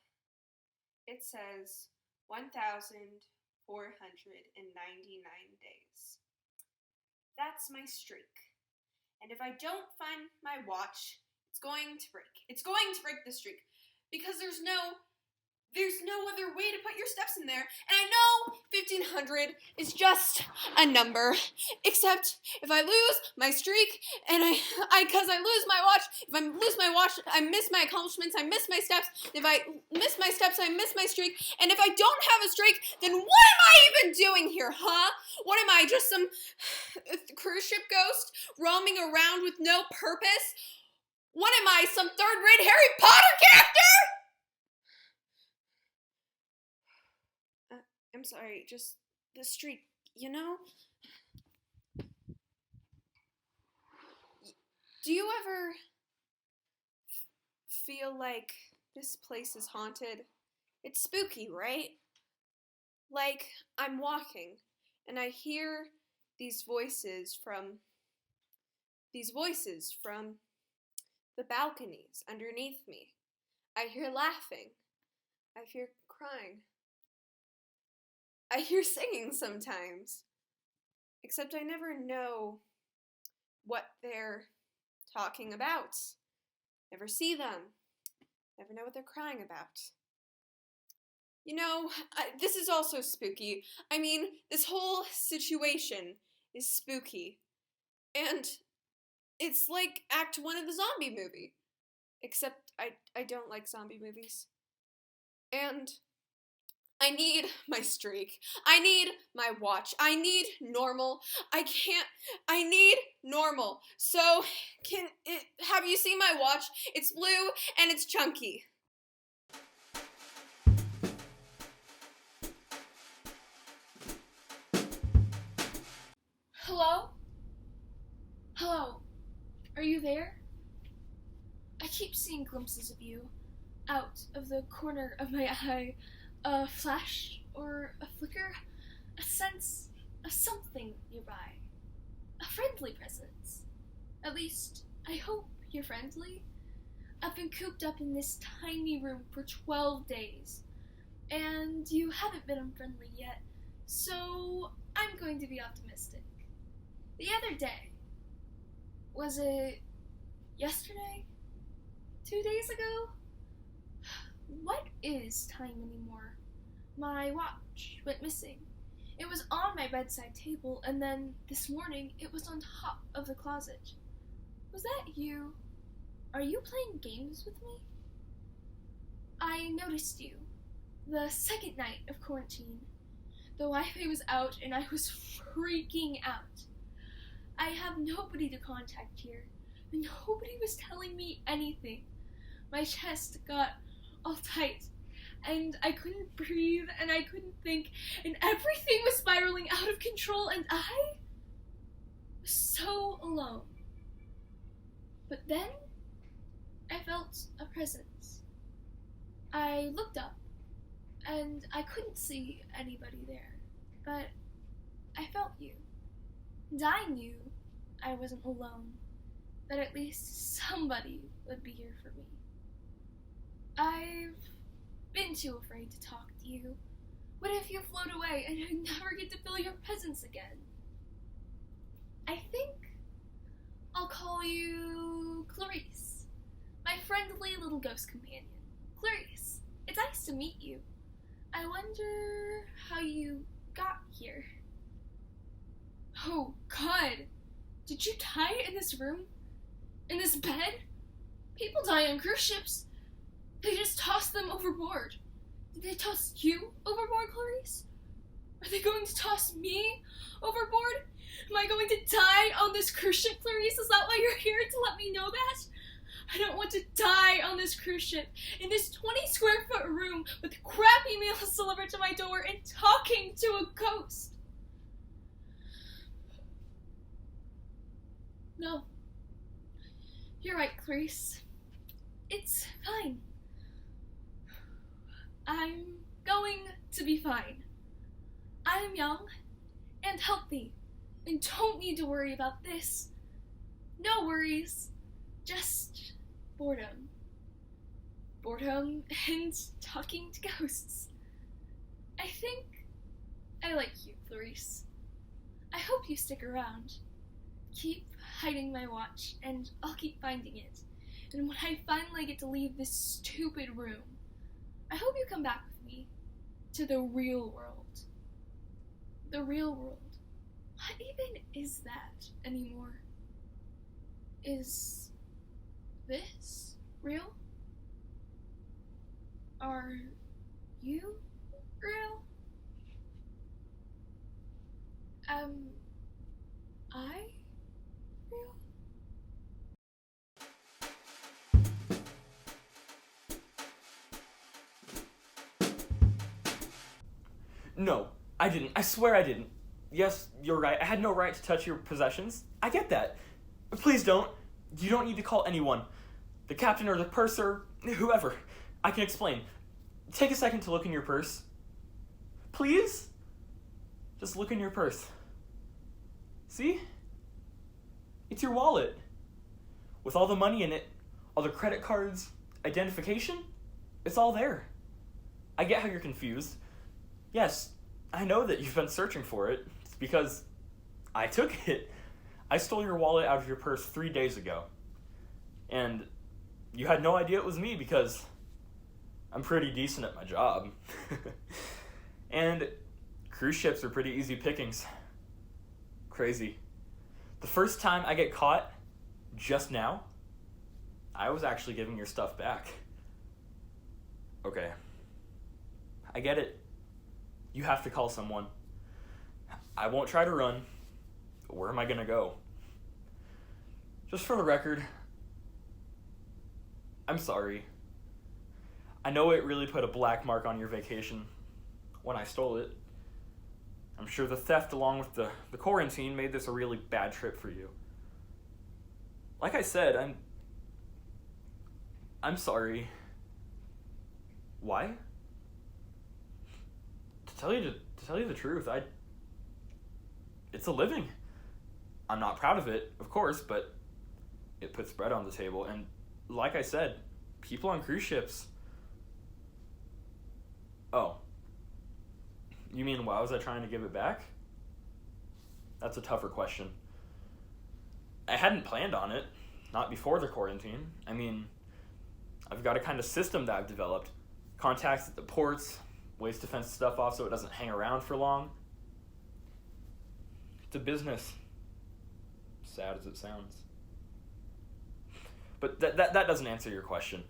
It says 1,499 days. That's my streak. And if I don't find my watch, it's going to break. It's going to break the streak. Because there's no other way to put your steps in there. And I know 1,500 is just a number. Except if I lose my streak, and because I lose my watch, if I lose my watch, I miss my accomplishments, I miss my steps. If I miss my steps, I miss my streak. And if I don't have a streak, then what am I even doing here, huh? What am I, just some cruise ship ghost roaming around with no purpose? What am I, some third-rate Harry Potter character? I'm sorry, just the streak, you know? Do you ever feel like this place is haunted? It's spooky, right? Like, I'm walking, and I hear these voices from the balconies underneath me. I hear laughing. I hear crying. I hear singing sometimes. Except I never know what they're talking about. Never see them. Never know what they're crying about. You know, this is also spooky. I mean, this whole situation is spooky. And it's like Act 1 of the zombie movie. Except I don't like zombie movies. And I need my streak. I need my watch. I need normal. I need normal. So, have you seen my watch? It's blue and it's chunky. Hello? Hello? Are you there? I keep seeing glimpses of you out of the corner of my eye. A flash or a flicker, a sense of something nearby. A friendly presence. At least, I hope you're friendly. I've been cooped up in this tiny room for 12 days, and you haven't been unfriendly yet, so I'm going to be optimistic. The other day, was it yesterday? 2 days ago? What is time anymore? My watch went missing. It was on my bedside table, and then this morning it was on top of the closet. Was that you? Are you playing games with me? I noticed you the second night of quarantine. The Wi-Fi was out and I was freaking out. I have nobody to contact here. Nobody was telling me anything. My chest got all tight, and I couldn't breathe, and I couldn't think, and everything was spiraling out of control, and I was so alone. But then, I felt a presence. I looked up, and I couldn't see anybody there, but I felt you, and I knew I wasn't alone, that at least somebody would be here for me. I've been too afraid to talk to you. What if you float away and I never get to feel your presence again? I think I'll call you Clarice, my friendly little ghost companion. Clarice, it's nice to meet you. I wonder how you got here. Oh, God. Did you die in this room? In this bed? People die on cruise ships. They just toss them overboard. Did they toss you overboard, Clarice? Are they going to toss me overboard? Am I going to die on this cruise ship, Clarice? Is that why you're here, to let me know that? I don't want to die on this cruise ship, in this 20 square foot room with crappy meals delivered to my door and talking to a ghost. No. You're right, Clarice. It's fine. I'm going to be fine. I'm young and healthy and don't need to worry about this. No worries. Just boredom. Boredom and talking to ghosts. I think I like you, Clarice. I hope you stick around. Keep hiding my watch and I'll keep finding it. And when I finally get to leave this stupid room, I hope you come back with me to the real world. The real world. What even is that anymore? Is this real? Are you real? Am I real? No, I didn't. I swear I didn't. Yes, you're right. I had no right to touch your possessions. I get that. Please don't. You don't need to call anyone. The captain or the purser, whoever. I can explain. Take a second to look in your purse. Please? Just look in your purse. See? It's your wallet. With all the money in it, all the credit cards, identification, it's all there. I get how you're confused. Yes, I know that you've been searching for it. It's because I took it. I stole your wallet out of your purse 3 days ago. And you had no idea it was me because I'm pretty decent at my job. And cruise ships are pretty easy pickings. Crazy. The first time I get caught, just now, I was actually giving your stuff back. Okay. I get it. You have to call someone. I won't try to run. Where am I gonna go? Just for the record, I'm sorry. I know it really put a black mark on your vacation when I stole it. I'm sure the theft along with the quarantine made this a really bad trip for you. Like I said, I'm sorry. Why? To tell you the truth, it's a living. I'm not proud of it, of course, but it puts bread on the table. And like I said, people on cruise ships. Oh. You mean why was I trying to give it back? That's a tougher question. I hadn't planned on it, not before the quarantine. I mean, I've got a kind of system that I've developed. Contacts at the ports, ways to fence stuff off so it doesn't hang around for long. It's a business. Sad as it sounds. But that doesn't answer your question.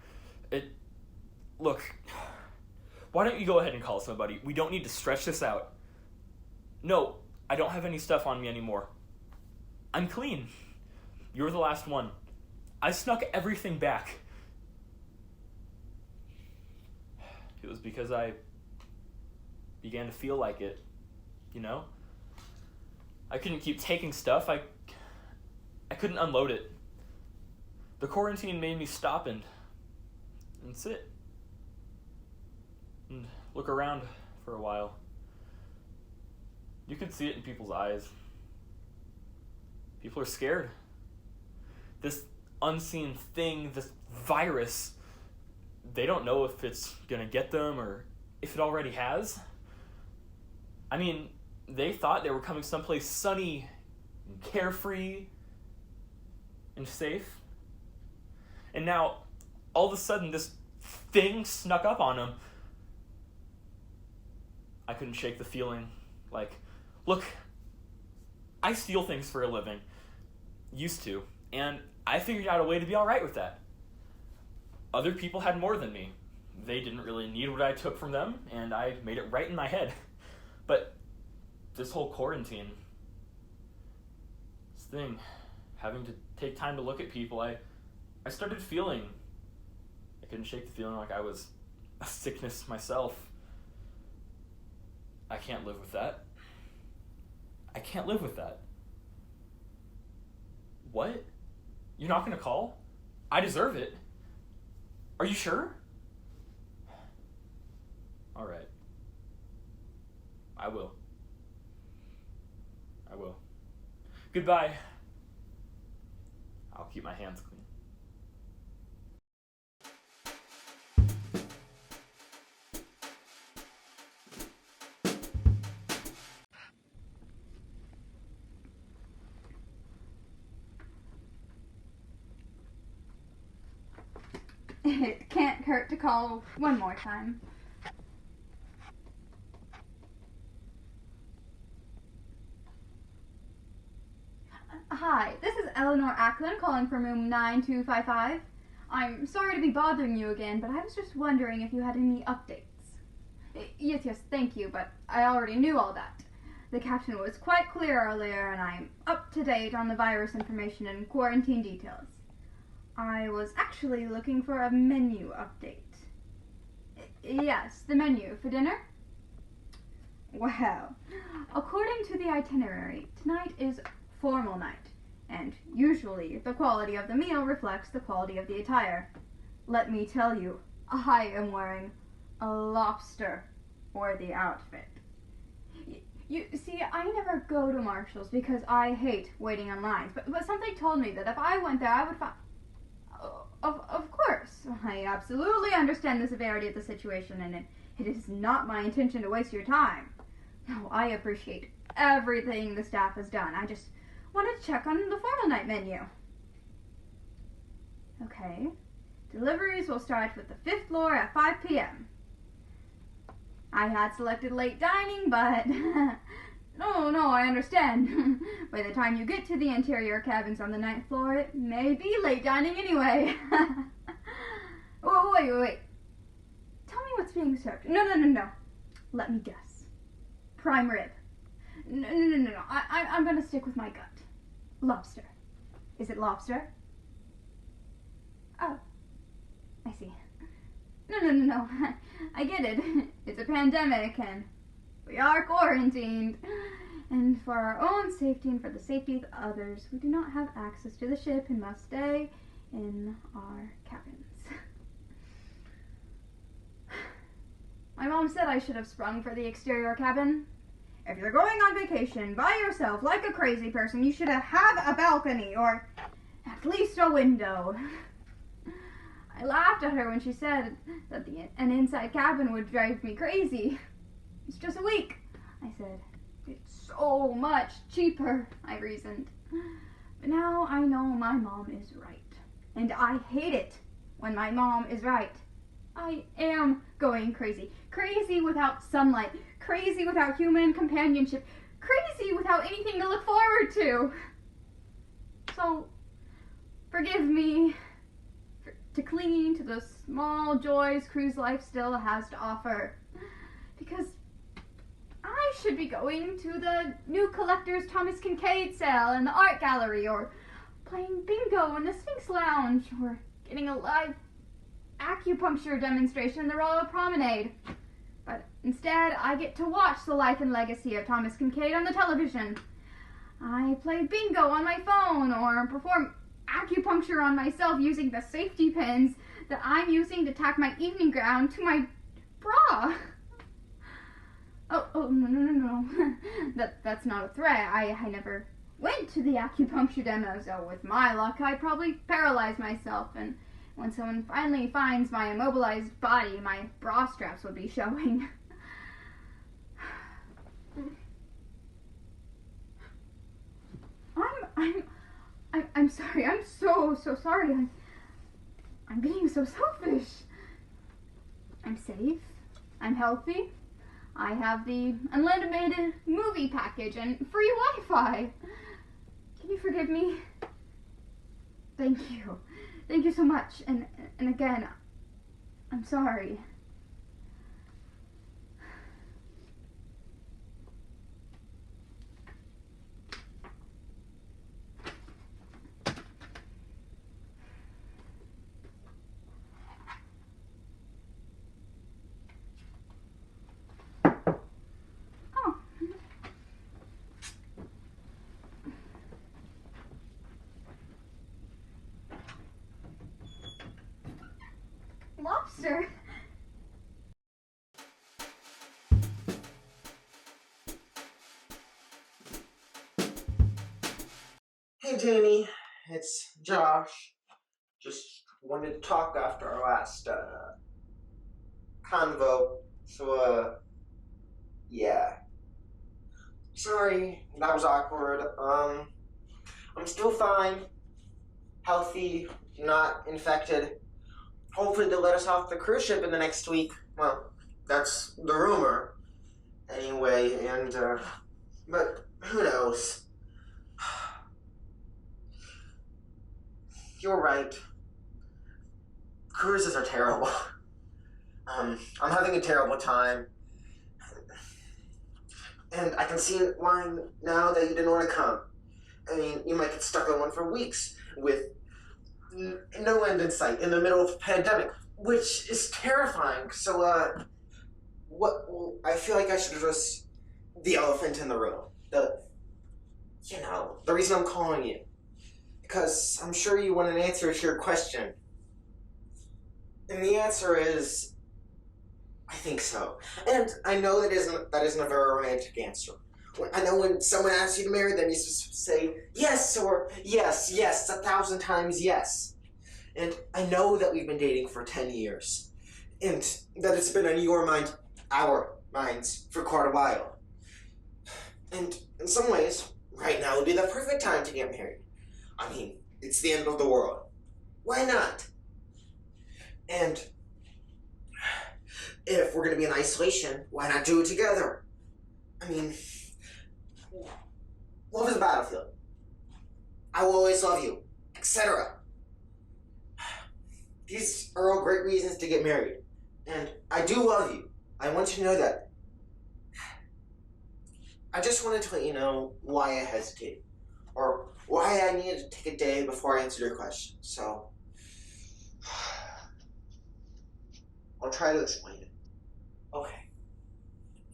Look, why don't you go ahead and call somebody? We don't need to stretch this out. No, I don't have any stuff on me anymore. I'm clean. You're the last one. I snuck everything back. It was because I began to feel like it, you know? I couldn't keep taking stuff. I couldn't unload it. The quarantine made me stop and sit and look around for a while. You could see it in people's eyes. People are scared. This unseen thing, this virus, they don't know if it's gonna get them or if it already has. I mean, they thought they were coming someplace sunny and carefree and safe. And now, all of a sudden, this thing snuck up on them. I couldn't shake the feeling like, look, I steal things for a living. Used to. And I figured out a way to be alright with that. Other people had more than me. They didn't really need what I took from them, and I made it right in my head. But this whole quarantine, this thing, having to take time to look at people, I started feeling, I couldn't shake the feeling like I was a sickness myself. I can't live with that. I can't live with that. What? You're not gonna call? I deserve it. Are you sure? All right. I will. Goodbye. I'll keep my hands clean. It can't hurt to call one more time. Hi, this is Eleanor Ackland calling from room 9255. I'm sorry to be bothering you again, but I was just wondering if you had any updates. Yes, thank you, but I already knew all that. The captain was quite clear earlier, and I'm up to date on the virus information and quarantine details. I was actually looking for a menu update. Yes, the menu for dinner. Well, according to the itinerary, tonight is formal night, and usually the quality of the meal reflects the quality of the attire. Let me tell you, I am wearing a lobster-worthy outfit. You see, I never go to Marshall's because I hate waiting on lines, but something told me that if I went there, I would find... Of course, I absolutely understand the severity of the situation, and it is not my intention to waste your time. No, I appreciate everything the staff has done. I just wanted to check on the formal night menu. Okay. Deliveries will start with the 5th floor at 5 p.m. I had selected late dining, but... No, I understand. By the time you get to the interior cabins on the 9th floor, it may be late dining anyway. Wait. Tell me what's being served. No. Let me guess. Prime rib. No. I'm gonna stick with my gut. Lobster. Is it lobster? Oh. I see. No. I get it. It's a pandemic, and we are quarantined. And for our own safety and for the safety of others, we do not have access to the ship and must stay in our cabins. My mom said I should have sprung for the exterior cabin. If you're going on vacation by yourself like a crazy person, you should have a balcony or at least a window. I laughed at her when she said that an inside cabin would drive me crazy. It's just a week, I said. It's so much cheaper, I reasoned. But now I know my mom is right. And I hate it when my mom is right. I am going crazy. Crazy without sunlight. Crazy without human companionship. Crazy without anything to look forward to. So, forgive me to clinging to the small joys cruise life still has to offer. Because I should be going to the new collector's Thomas Kincaid sale in the art gallery, or playing bingo in the Sphinx Lounge, or getting a live acupuncture demonstration in the Royal Promenade. But instead, I get to watch the life and legacy of Thomas Kincaid on the television. I play bingo on my phone, or perform acupuncture on myself using the safety pins that I'm using to tack my evening gown to my bra. Oh, no. That's not a threat. I never went to the acupuncture demo, so with my luck, I'd probably paralyze myself, and when someone finally finds my immobilized body, my bra straps would be showing. I'm sorry. I'm so sorry. I'm being so selfish. I'm safe. I'm healthy. I have the unlimited movie package and free Wi-Fi. Can you forgive me? Thank you. Thank you so much. And again, I'm sorry. Lobster. Hey Jamie, it's Josh. Just wanted to talk after our last convo. So yeah. Sorry, that was awkward. I'm still fine, healthy, not infected. Hopefully they'll let us off the cruise ship in the next week. Well, that's the rumor. Anyway, and, but who knows? You're right. Cruises are terrible. I'm having a terrible time. And I can see why now that you didn't want to come. I mean, you might get stuck on one for weeks with no end in sight in the middle of a pandemic, which is terrifying. So, I feel like I should just the elephant in the room. The reason I'm calling you. Because I'm sure you want an answer to your question. And the answer is, I think so. And I know that isn't a very romantic answer. I know when someone asks you to marry them, you just say yes or yes, 1,000 times yes. And I know that we've been dating for 10 years. And that it's been on your mind, our minds, for quite a while. And in some ways, right now would be the perfect time to get married. I mean, it's the end of the world. Why not? And if we're going to be in isolation, why not do it together? I mean, love is a battlefield. I will always love you, etc. These are all great reasons to get married. And I do love you. I want you to know that. I just wanted to let you know why I hesitated. Or why I needed to take a day before I answered your question. So, I'll try to explain it. Okay.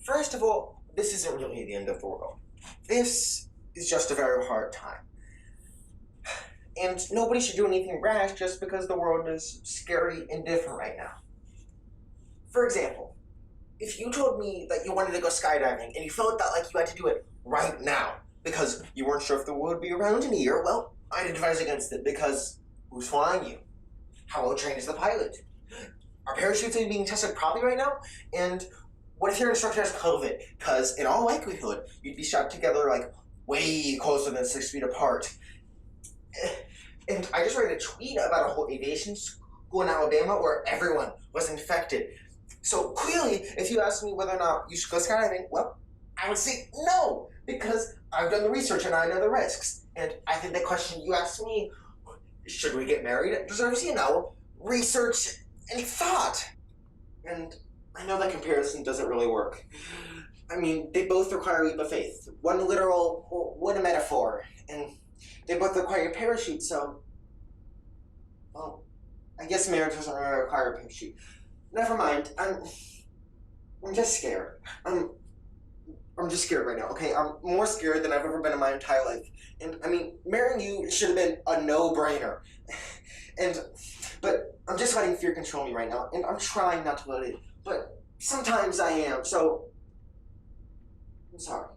First of all, this isn't really the end of the world. This is just a very hard time. And nobody should do anything rash just because the world is scary and different right now. For example, if you told me that you wanted to go skydiving and you felt that like you had to do it right now because you weren't sure if the world would be around in a year, well, I'd advise against it because who's flying you? How well trained is the pilot? Are parachutes being tested properly right now? And what if your instructor has COVID? Because in all likelihood, you'd be shot together like way closer than 6 feet apart. And I just read a tweet about a whole aviation school in Alabama where everyone was infected. So clearly, if you ask me whether or not you should go skydiving, well, I would say no, because I've done the research and I know the risks. And I think the question you asked me, should we get married, deserves, research and thought. And I know that comparison doesn't really work. I mean, they both require a leap of faith. One literal, one a metaphor. And they both require a parachute, so... Well, I guess marriage doesn't really require a parachute. Never mind, I'm just scared. I'm just scared right now, okay? I'm more scared than I've ever been in my entire life. And, I mean, marrying you should have been a no-brainer. But I'm just letting fear control me right now, and I'm trying not to let it. But sometimes I am, so... I'm sorry.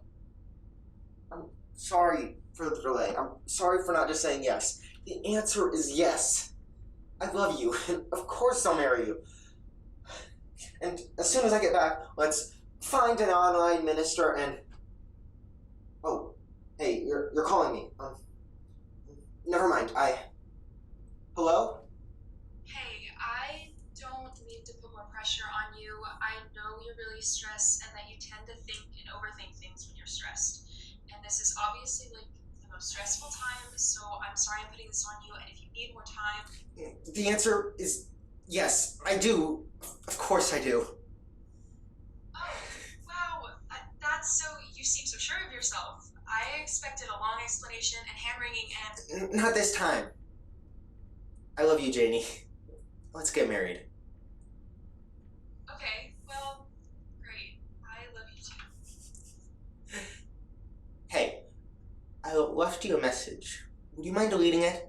I'm sorry for the delay. I'm sorry for not just saying yes. The answer is yes. I love you, and of course I'll marry you. And as soon as I get back, let's find an online minister and... Oh, hey, you're calling me. Never mind, Hello? Hey, I don't mean to put more pressure on you. I know you're really stressed and that you tend to think and overthink things when you're stressed. And this is obviously like the most stressful time, so I'm sorry I'm putting this on you, and if you need more time... The answer is yes, I do. Of course I do. Oh, wow. That's so... You seem so sure of yourself. I expected a long explanation and hand-wringing and... Not this time. I love you, Janie. Let's get married. Okay, well, great. I love you too. Hey, I left you a message. Would you mind deleting it?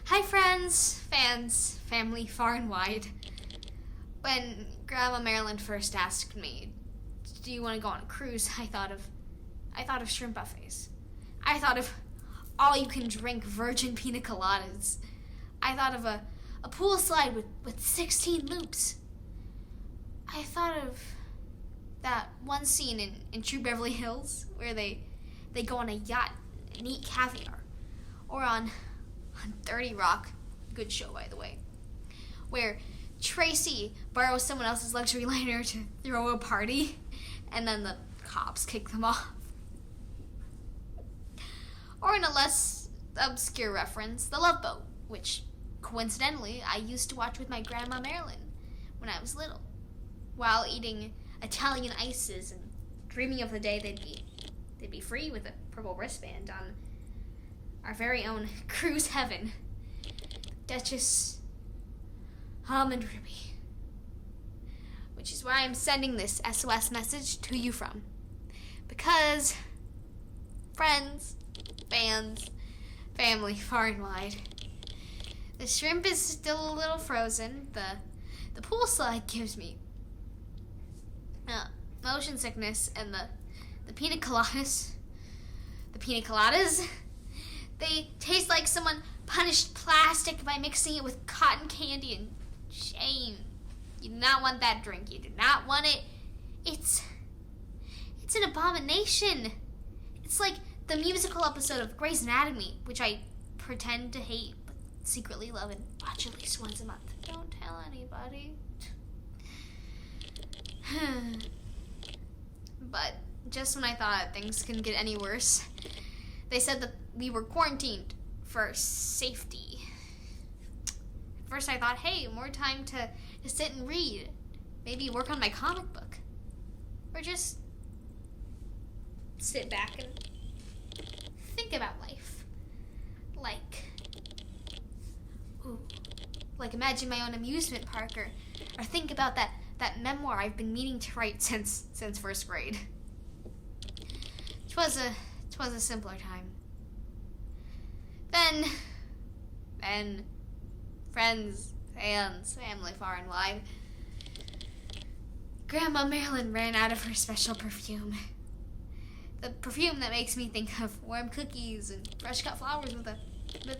Hi friends, fans, family far and wide. When Grandma Marilyn first asked me, do you want to go on a cruise, I thought of shrimp buffets. I thought of all-you-can-drink virgin pina coladas. I thought of a pool slide with 16 loops. I thought of that one scene in True Beverly Hills where they go on a yacht and eat caviar. Or on 30 Rock, good show by the way, where Tracy borrows someone else's luxury liner to throw a party and then the cops kick them off. Or in a less obscure reference, The Love Boat, which coincidentally I used to watch with my Grandma Marilyn when I was little, while eating Italian ices and dreaming of the day they'd be free with a purple wristband our very own cruise heaven, Duchess Almond Ruby. Which is where I'm sending this SOS message to you from. Because, friends, fans, family far and wide, the shrimp is still a little frozen. The pool slide gives me motion sickness, and the pina coladas, they taste like someone punished plastic by mixing it with cotton candy, and shame. You do not want that drink. You do not want it. It's an abomination. It's like the musical episode of Grey's Anatomy, which I pretend to hate, but secretly love and watch at least once a month. Don't tell anybody. But just when I thought things couldn't get any worse, they said that we were quarantined for safety. At first I thought, hey, more time to sit and read. Maybe work on my comic book. Or just sit back and think about life. Like imagine my own amusement park, or think about that memoir I've been meaning to write since first grade. Twas a simpler time. Then friends, fans, family far and wide, Grandma Marilyn ran out of her special perfume. The perfume that makes me think of warm cookies and fresh cut flowers with a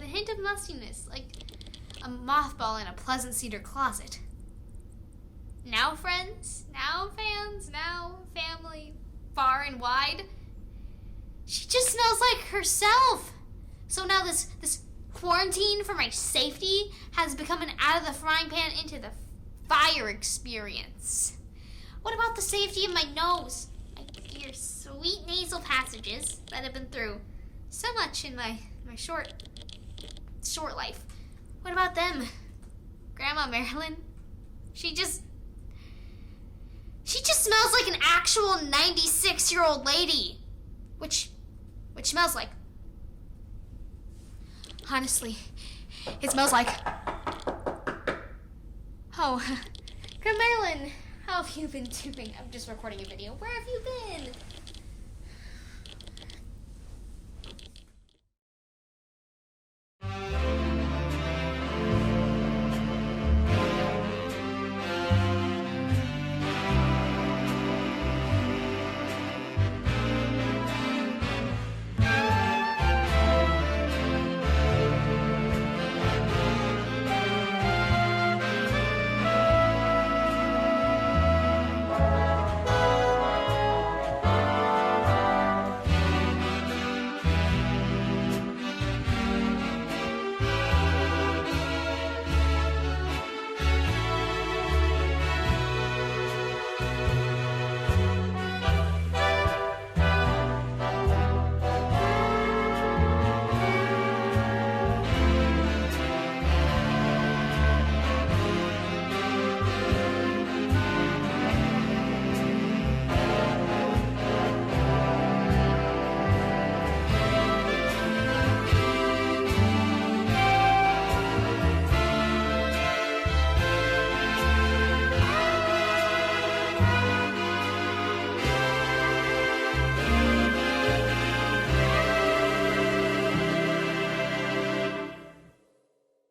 hint of mustiness, like a mothball in a pleasant cedar closet. Now friends, now fans, now family, far and wide, she just smells like herself. So now this quarantine for my safety has become an out of the frying pan into the fire experience. What about the safety of my nose? My dear sweet nasal passages that have been through so much in my short life. What about them? Grandma Marilyn? She just smells like an actual 96-year-old lady. Which smells like... Honestly, it smells like... Oh, Grandma Marilyn, how have you been doing? I'm just recording a video. Where have you been?